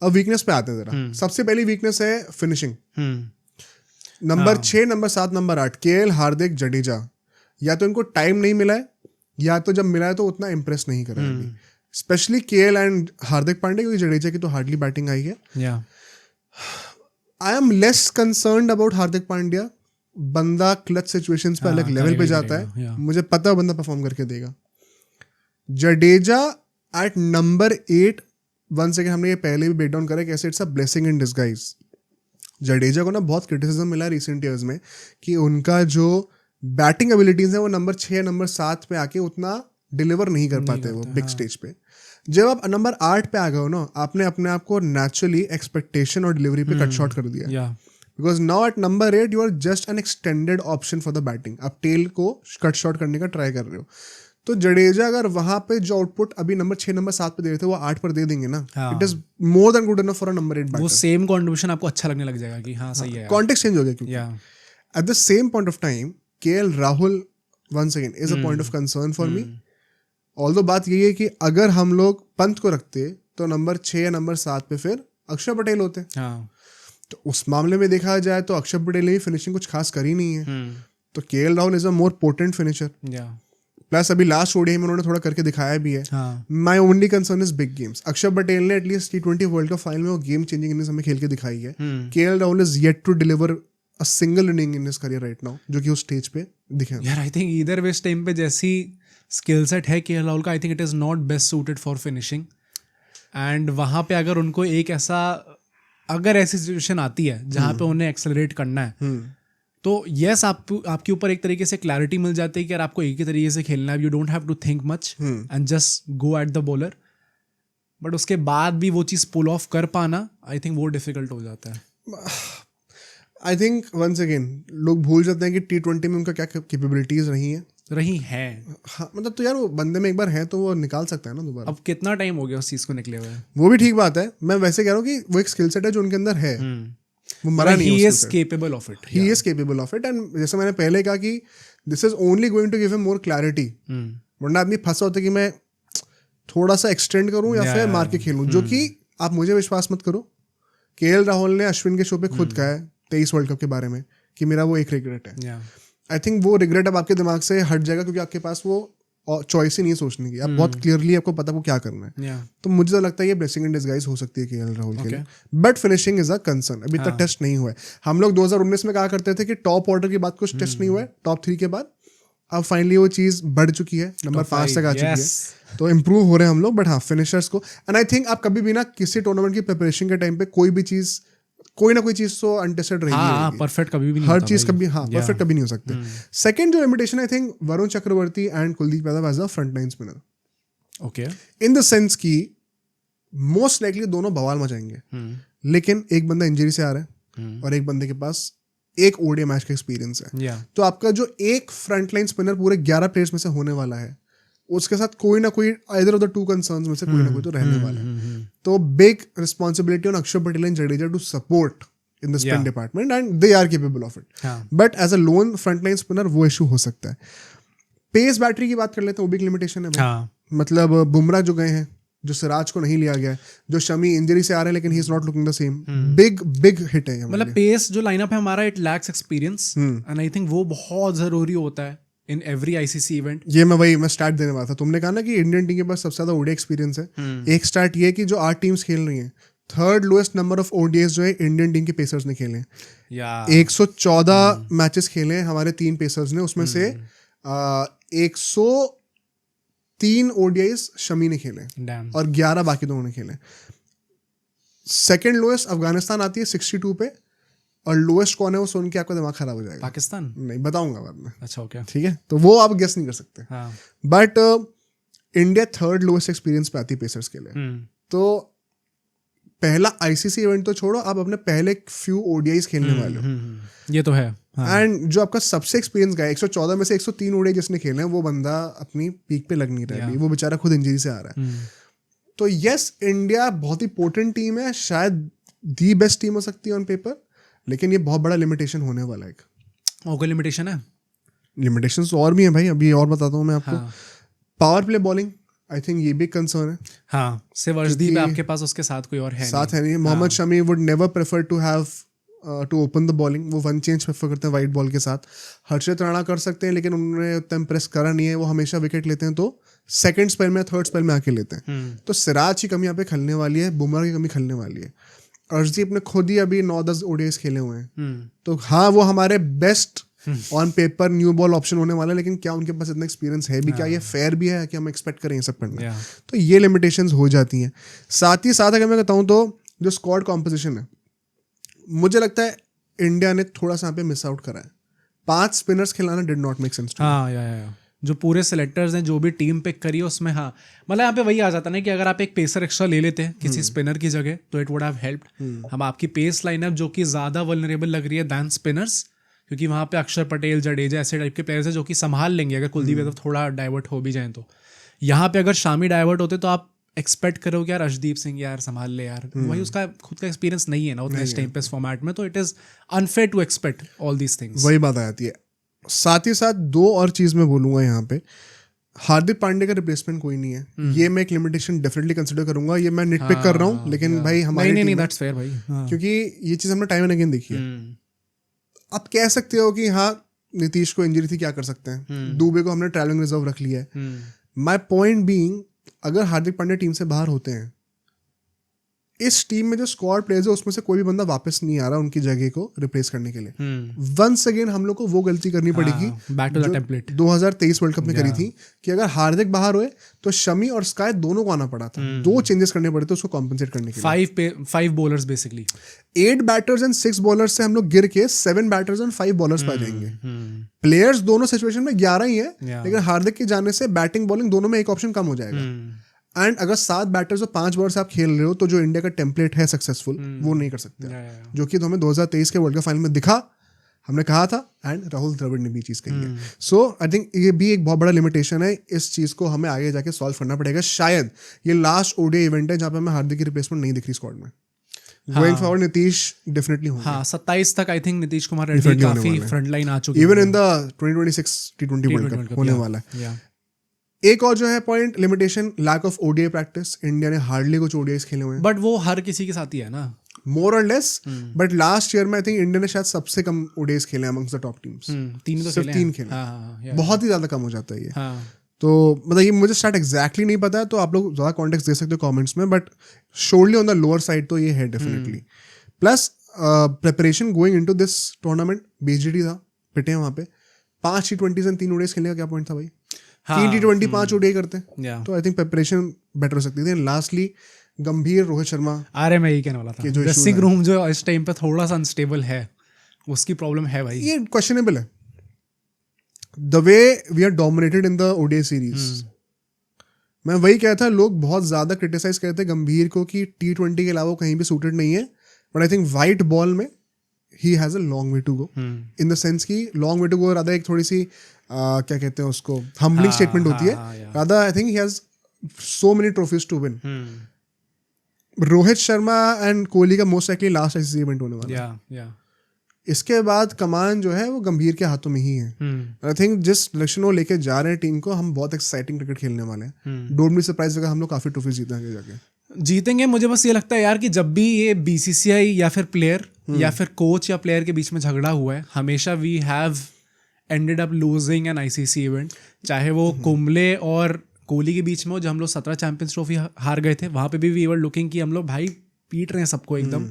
अब वीकनेस पे आते हैं जरा। सबसे पहली वीकनेस है finishing. Number 6, number 7, number 8 KL, Hardik, Jadeja, या तो इनको टाइम नहीं मिला है या तो जब मिला है तो उतना इम्प्रेस नहीं करा है अभी, specially KL and Hardik Pandya, क्योंकि जडेजा की तो हार्डली बैटिंग आई है। I am less concerned about Hardik Pandya. बंदा क्लच सिचुएशंस पे अलग लेवल पे जाता है, मुझे पता है बंदा परफॉर्म करके देगा। Jadeja at number 8, one second, हमने ये पहले भी ब्रेक डाउन करा कैसे it's a blessing in disguise. Jadeja को ना बहुत क्रिटिसिज्म मिला रिसेंट ईयर्स में कि उनका जो बैटिंग एबिलिटीज है वो नंबर 6, नंबर 7 पे आके उतना डिलीवर नहीं कर पाते वो बिग स्टेज पे। जब आप नंबर 8 पे आ गए हो ना, आपने अपने आप को नेचुरली एक्सपेक्टेशन और डिलीवरी पे कट शॉर्ट कर दिया, because now at number 8 you are just an extended option for the batting. आप टेल को कट शॉर्ट करने का ट्राई कर रहे हो। तो जडेजा अगर वहां पे जो आउटपुट अभी नंबर 6, नंबर 7 पे दे रहे थे वो 8 पर दे देंगे ना, it is more than good enough for a number 8 batter. वो सेम कंट्रीब्यूशन आपको अच्छा लगने लग जाएगा कि हाँ सही है, कॉन्टेक्स्ट चेंज हो गया। क्योंकि at the same point of time KL Rahul once again is a point of concern for me. Although बात यही है कि अगर हम लोग पंत को रखते तो नंबर 6 या नंबर 7 पे फिर अक्षर पटेल होते। तो उस मामले में देखा जाए तो अक्षर पटेल ने फिनिशिंग कुछ खास करी नहीं है। तो KL Rahul is a more potent finisher. Plus अभी लास्ट ओडीआई में उन्होंने थोड़ा करके दिखाया भी है। My only concern is big games. अक्षर पटेल ने at least T20 world cup final में वो गेम चेंजिंग इनिंग्स हमें खेल के दिखाई है। KL Rahul is yet to deliver a single inning in his career right now, जो कि उस स्टेज पे दिखे। यार I think either way time पे जैसी स्किल सेट है केएल राहुल का, I think it is not best suited for finishing. And वहां पे अगर उनको एक ऐसा, अगर ऐसी सिचुएशन आती है जहाँ पे उन्हें एक्सेलरेट करना है, तो यस आपके ऊपर एक तरीके से क्लैरिटी मिल जाती है कि यार आपको एक ही तरीके से खेलना है, you don't have to think much and just go at the bowler. But उसके बाद भी वो चीज़ पुल ऑफ कर पाना, आई थिंक वो डिफिकल्ट हो जाता है। आई थिंक वंस अगेन लोग भूल जाते हैं कि T20 में उनका क्या कैपेबिलिटीज रही हैं। हाँ, मतलब तो यार वो बंदे में एक बार है तो वो निकाल सकता है ना दोबारा। अब कितना टाइम हो गया उस चीज़ को निकले हुए? वो भी ठीक बात है। मैं वैसे कह रहा हूँ कि वो एक स्किल सेट है जो उनके अंदर है, वो मरा नहीं है। He is capable of it. He is capable of it. And जैसे मैंने पहले कहा कि this is only going to give him more clarity. वरना आदमी फंसा होता है कि मैं थोड़ा सा एक्सटेंड करूं या फिर मार के खेलूं, जो कि आप मुझे विश्वास मत करो। केएल राहुल ने अश्विन के शो पे खुद कहा है 23 वर्ल्ड कप के बारे में कि मेरा वो एक रिग्रेट है। आई थिंक वो रिग्रेट अब आपके दिमाग से हट जाएगा, क्योंकि आपके पास वो चॉइस ही नहीं सोचने की। आप बहुत क्लियरली आपको पता को क्या करना है। तो मुझे तो लगता है ये ब्लेसिंग इन डिस्गाइज हो सकती है केएल राहुल के लिए। But finishing is a concern. अभी तक टेस्ट नहीं हुआ है। हम लोग 2019 में कहा करते थे कि टॉप ऑर्डर के बाद कुछ टेस्ट नहीं हुआ है, टॉप 3 के बाद। अब फाइनली वो चीज बढ़ चुकी है, नंबर 5 तक आ चुकी है, तो इम्प्रूव हो रहे हैं हम लोग। बट हाँ, फिनिशर्स को, एंड आई थिंक आप कभी भी ना किसी टूर्नामेंट की प्रिपरेशन के टाइम पे कोई ना कोई चीज तो अनटेस्टेड रहेगी। परफेक्ट कभी भी नहीं, हर चीज कभी परफेक्ट कभी नहीं हो सकते। सेकंड जो limitation I think Varun Chakravarthy and Kuldeep Yadav as a front line spinner, okay, in the sense कि मोस्ट लाइकली दोनों बवाल मचाएंगे, लेकिन एक बंदा इंजरी से आ रहा है और एक बंदे के पास एक ओडीआई मैच का एक्सपीरियंस है। तो आपका जो एक फ्रंट लाइन स्पिनर पूरे 11 प्लेयर्स में से होने वाला है, उसके साथ कोई ना कोई either of the two concerns में से कोई ना कोई तो रहने वाला है। तो big responsibility on Akshar Patel and Jadeja to support in the spin department, and they are capable of it. But as a lone front line spinner वो इशू हो सकता है। पेस बैटरी की बात कर लेते हैं, वो भी लिमिटेशन है भाई। मतलब बुमराह जो गए हैं, जो सिराज को नहीं लिया गया है, जो शमी इंजरी से आ रहे हैं लेकिन he is not looking the same, big hit है। मतलब पेस जो लाइनअप है हमारा, it lacks experience, and I think वो बहुत जरूरी होता है इन एवरी आईसीसी इवेंट। ये मैं स्टार्ट देने वाला था। तुमने कहा ना कि इंडियन टीम के पास सबसे ज्यादा ओडीआई एक्सपीरियंस है। एक स्टार्ट ये कि जो 8 टीम्स खेल रही हैं, third lowest number of ODIs जो है इंडियन टीम के पेसर्स ने खेले। 114 मैचेस खेले हमारे 3 पेसर्स ने, उसमें से 103 ओडीआईज शमी ने खेले और 11 बाकी दोनों ने खेले। सेकेंड लोएस्ट अफगानिस्तान आती है 62 पे, और लोएस्ट कौन है वो सुन के आपका दिमाग खराब हो जाएगा। पाकिस्तान नहीं बताऊंगा बाद में। अच्छा, ओके, ठीक है, तो वो आप गेस नहीं कर सकते। But India third lowest experience पे आती है पेसर्स के लिए। तो पहला आईसीसी इवेंट तो छोड़ो, आप अपने पहले फ्यू ओडीआईज खेलने वाले हो, ये तो है। एंड जो आपका सबसे एक्सपीरियंस गाय 114 में से 103 ओडीआई जिसने खेले हैं, वो बंदा अपनी पीक पे लग नहीं रहा है, वो बेचारा खुद इंजरी से आ रहा है। तो यस, इंडिया बहुत ही पोटेंट टीम है, शायद दी बेस्ट टीम हो सकती है ऑन पेपर, लेकिन ये बहुत बड़ा लिमिटेशन होने वाला है। कोई लिमिटेशन है? लिमिटेशंस और भी हैं भाई, अभी और बताता हूँ मैं आपको। Power play bowling I think ये भी कंसर्न है। हाँ, सिर्फ अर्शदीप है आपके पास, उसके साथ कोई और है साथ है नहीं। Mohammed Shami would never prefer to have to open the bowling, वो वन चेंज प्रेफर करते हैं वाइट बॉल के साथ। हर्षित राणा कर सकते हैं लेकिन उन्होंने उतना इम्प्रेस करा नहीं है, वो हमेशा विकेट लेते हैं तो सेकंड स्पेल में थर्ड स्पेल में आके लेते हैं। तो सिराज की कमी यहाँ पे खलने वाली है, बुमराह की कमी खलने वाली है। अर्शदीप ने खुद ही अभी 9-10 ओडीआईस खेले हुए हैं, तो हाँ वो हमारे best on paper new ball option होने वाला है, लेकिन क्या उनके पास इतना एक्सपीरियंस है भी, क्या ये फेयर भी है कि हम एक्सपेक्ट करें ये सब करना? तो ये लिमिटेशंस हो जाती हैं। साथ ही साथ अगर मैं बताऊं तो जो स्क्वाड कॉम्पोजिशन है, मुझे लगता है इंडिया ने थोड़ा सा यहाँ पे मिस आउट करा है। 5 स्पिनर्स खिलाना डिड नॉट मेक सेंस। हाँ या जो पूरे सेलेक्टर्स हैं जो भी टीम पिक करी है उसमें, हाँ मतलब यहाँ पे वही आ जाता ना कि अगर आप एक पेसर एक्स्ट्रा ले लेते हैं किसी स्पिनर की जगह तो इट वुड हैव हेल्प्ड। हम आपकी पेस लाइनअप जो कि ज़्यादा वल्नरेबल लग रही है दैन स्पिनर्स, क्योंकि वहाँ पे अक्षर पटेल, जडेजा ऐसे टाइप के प्लेयर्स हैं जो कि संभाल लेंगे अगर कुलदीप यादव थोड़ा डाइवर्ट हो भी जाए तो। यहाँ पे अगर शामी डाइवर्ट होते तो आप एक्सपेक्ट करो कि यार अर्शदीप सिंह यार संभाल ले यार, वही उसका खुद का एक्सपीरियंस नहीं है ना उतना इस टाइम पे इस फॉर्मेट में, तो it is unfair to expect all these things. वही बात आ जाती है। साथ ही साथ 2 और चीज़ मैं बोलूँगा यहाँ पे, हार्दिक पांडे का रिप्लेसमेंट कोई नहीं है, ये मैं एक लिमिटेशन डेफिनेटली कंसिडर करूंगा। ये मैं निटपिक कर रहा हूँ लेकिन भाई हमारी नहीं दैट्स फेयर भाई, क्योंकि ये चीज़ हमने टाइम एंड अगेन देखी है। आप कह सकते हो कि हाँ नीतीश को इंजरी थी, क्या कर सकते हैं, दुबे को हमने ट्रैवलिंग रिजर्व रख लिया है। माई पॉइंट बीइंग, अगर हार्दिक पांड्या टीम से बाहर होते हैं, इस टीम में जो स्क्वाड प्लेयर्स है उसमें से कोई भी बंदा वापस नहीं आ रहा उनकी जगह को रिप्लेस करने के लिए। वंस अगेन हम लोग को वो गलती करनी पड़ेगी back to the template 2023 world cup में करी थी कि अगर हार्दिक बाहर हुए तो शमी और स्काई दोनों को आना पड़ा था। 2 चेंजेस करने पड़े थे उसको कॉम्पनसेट करने के लिए। 5 bowlers basically, 8 batters and 6 bowlers से हम लोग गिर के 7 बैटर्स एंड 5 बॉलर्स पा जाएंगे। प्लेयर्स दोनों सिचुएशन में 11 ही है, लेकिन हार्दिक के जाने से बैटिंग बॉलिंग दोनों में एक ऑप्शन कम हो जाएगा। एंड अगर 7 बैटर्स और 5 बॉलर्स आप खेल रहे हो तो जो इंडिया का टेम्पलेट है सक्सेसफुल वो नहीं कर सकते, जो कि हमें 2023 के वर्ल्ड कप फाइनल में दिखा, हमने कहा था, एंड राहुल द्रविड़ ने भी चीज़ कही है। सो आई थिंक ये भी एक बहुत बड़ा लिमिटेशन है, इस चीज़ को हमें आगे जाके सॉल्व करना पड़ेगा। शायद ये लास्ट ओडीआई इवेंट है जहाँ पे हमें हार्दिक की रिप्लेसमेंट नहीं दिख रही स्क्वाड में। गोइंग फॉरवर्ड नीतीश डेफिनेटली होंगे। हाँ 27 तक आई थिंक नीतीश कुमार रेड्डी काफी फ्रंट लाइन आ चुके हैं, even in the 2026 T20 world cup होने वाला है। एक और जो है point limitation, lack of ODI practice. India ने हार्डली कुछ ओडीआईस खेले हुए हैं, बट वो हर किसी के साथ ही है ना, मोर और लेस। बट लास्ट ईयर में आई थिंक इंडिया ने शायद सबसे कम ओडीआईस खेले हैं अमंग्स द टॉप टीम्स। 3 खेले, बहुत ही ज्यादा कम हो जाता है ये। तो मतलब ये मुझे स्टार्ट एग्जैक्टली नहीं पता है, तो आप लोग ज्यादा कॉन्टेक्स्ट दे सकते हो कमेंट्स में, but surely on the lower side तो ये है definitely. Plus preparation going into this tournament, BGT था, पिटे हैं वहाँ पे 5 T20s एंड 3 ओडीआईस खेलने का क्या पॉइंट था भाई? 3 T20 5 ओडीआई करते हैं, तो आई थिंक प्रिपरेशन बेटर हो सकती थी। लास्टली गंभीर, रोहित शर्मा, अरे मैं यही कहने वाला था, ड्रेसिंग रूम जो इस टाइम पे थोड़ा सा अनस्टेबल है, उसकी प्रॉब्लम है भाई। ये क्वेश्चनेबल है the way we are dominated in the ODI series. मैं वही कहता था, लोग बहुत ज्यादा क्रिटिसाइज करते हैं गंभीर को कि T20 के अलावा कहीं भी सूटेड नहीं है, but I think white ball में ही has a long way to go, in the sense की long way to go Radha एक थोड़ी सी क्या कहते हैं उसको, हम्बलिंग स्टेटमेंट होती है Radha. I think he has so many trophies to win. Rohit Sharma and Kohli का most likely last ICC event होने वाला है। इसके बाद कमान जो है वो गंभीर के हाथों में ही है। आई थिंक जिस डायरेक्शन वो लेके जा रहे हैं टीम को, हम बहुत एक्साइटिंग क्रिकेट खेलने वाले हैं। डोंट बी सरप्राइज अगर हम लोग काफी ट्रॉफीज जीतेंगे जाके। जीतेंगे, मुझे बस ये लगता है यार कि जब भी ये बीसीसीआई या फिर प्लेयर या फिर कोच या प्लेयर के बीच में झगड़ा हुआ है, हमेशा we have ended up losing an ICC event. चाहे वो कुंबले और कोहली के बीच में हो, जब हम लोग 17 चैंपियंस ट्रॉफी हार गए थे, वहाँ पे भी वी वर लुकिंग कि हम लोग भाई पीट रहे हैं सबको एकदम,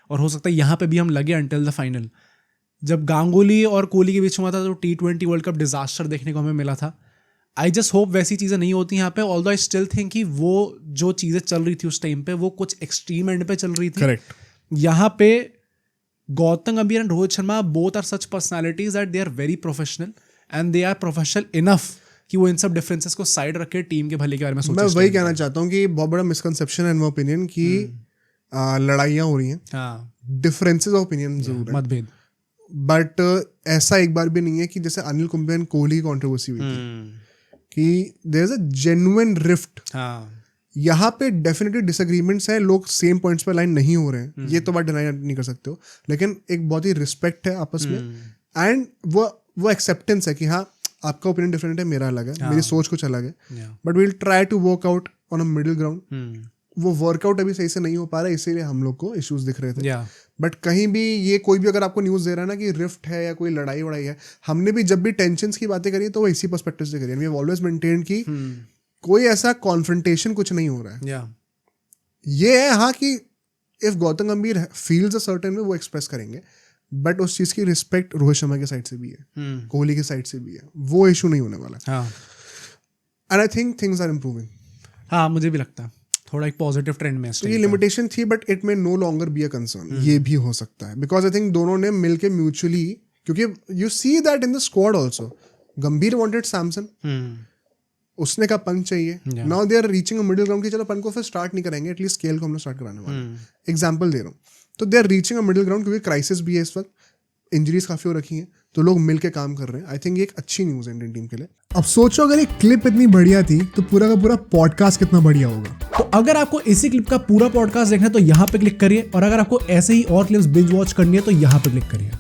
और हो सकता है यहाँ पे भी हम लगे अंटिल द फाइनल। जब गांगुली और कोहली के बीच में हुआ था तो T20 वर्ल्ड कप डिजास्टर देखने को हमें मिला था। आई जस्ट होप वैसी चीज़ें नहीं होती यहाँ पे, ऑल्दो आई स्टिल थिंक कि वो जो चीज़ें चल रही थी उस टाइम पे वो कुछ एक्सट्रीम एंड पे चल रही थी। करेक्ट। यहाँ पे Gautam Gambhir and Rohit Sharma both are such personalities that they are very professional and they are professional enough कि वो इन सब डिफरेंसेस को साइड रख के टीम के भले के बारे में सोचे। मैं वही कहना चाहता हूँ कि बहुत बड़ा मिसकंसेप्शन है इन माय ओपिनियन कि लड़ाइयाँ हो रही हैं, डिफरेंसेस ऑफ ओपिनियन जरूर है, मतभेद, बट ऐसा एक बार भी नहीं है कि जैसे अनिल कुंबले एंड कोहली की कंट्रोवर्सी हुई थी कि there is a genuine rift. यहाँ पे डेफिनेटली डिसएग्रीमेंट्स हैं, लोग सेम पॉइंट्स पे लाइन नहीं हो रहे हैं, ये तो बात डिनाई नहीं कर सकते हो, लेकिन एक बहुत ही रिस्पेक्ट है आपस में, एंड वो एक्सेप्टेंस है कि हाँ आपका ओपिनियन डिफरेंट है, मेरा अलग है, मेरी सोच कुछ अलग है, Yeah. But we'll try to work out on a middle ground. Hmm. वो वर्कआउट अभी सही से नहीं हो पा रहा है, इसीलिए हम लोग को इश्यूज दिख रहे थे. Yeah. बट कहीं भी ये कोई भी अगर आपको न्यूज़ दे रहा है ना कि रिफ्ट है या कोई लड़ाई वड़ाई है, हमने भी जब भी टेंशन्स की बातें करी तो वो इसी पर्सपेक्टिव से करी. वी हैव ऑलवेज मेंटेन्ड कि कोई ऐसा कॉन्फ्रंटेशन कुछ नहीं हो रहा है. Yeah. ये है हाँ कि इफ गौतम गंभीर फील्स अ सर्टेन वे वो एक्सप्रेस करेंगे, बट उस चीज़ की रिस्पेक्ट रोहित शर्मा की साइड से भी है, कोहली की साइड से भी है, वो इशू नहीं होने वाला. हाँ. And I think things are improving. हाँ, मुझे भी लगता है थोड़ा एक पॉजिटिव ट्रेंड में. तो ये लिमिटेशन थी but it may no longer be a concern. ये भी हो सकता है बिकॉज आई थिंक दोनों ने मिलके म्यूचुअली, क्योंकि you see that in the squad also, Gambhir wanted Samson, उसने का पंच चाहिए. Now they are reaching a middle ground कि चलो पंच को फिर स्टार्ट नहीं करेंगे, एटलीस्ट स्केल को हम लोग स्टार्ट कराने वाले. एग्जाम्पल दे रहा हूँ. तो they are reaching a middle ground क्योंकि क्राइसिस भी है इस वक्त, इंजरीज काफी हो रखी हैं, तो लोग मिलके काम कर रहे हैं. आई थिंक ये एक अच्छी न्यूज़ है इंडियन टीम के लिए. अब सोचो अगर एक क्लिप इतनी बढ़िया थी तो पूरा का पूरा पॉडकास्ट कितना बढ़िया होगा. तो अगर आपको इसी क्लिप का पूरा पॉडकास्ट देखना है तो यहाँ पे क्लिक करिए, और अगर आपको ऐसे ही और क्लिप्स बिंज वॉच करनी है तो यहाँ पे क्लिक करिए.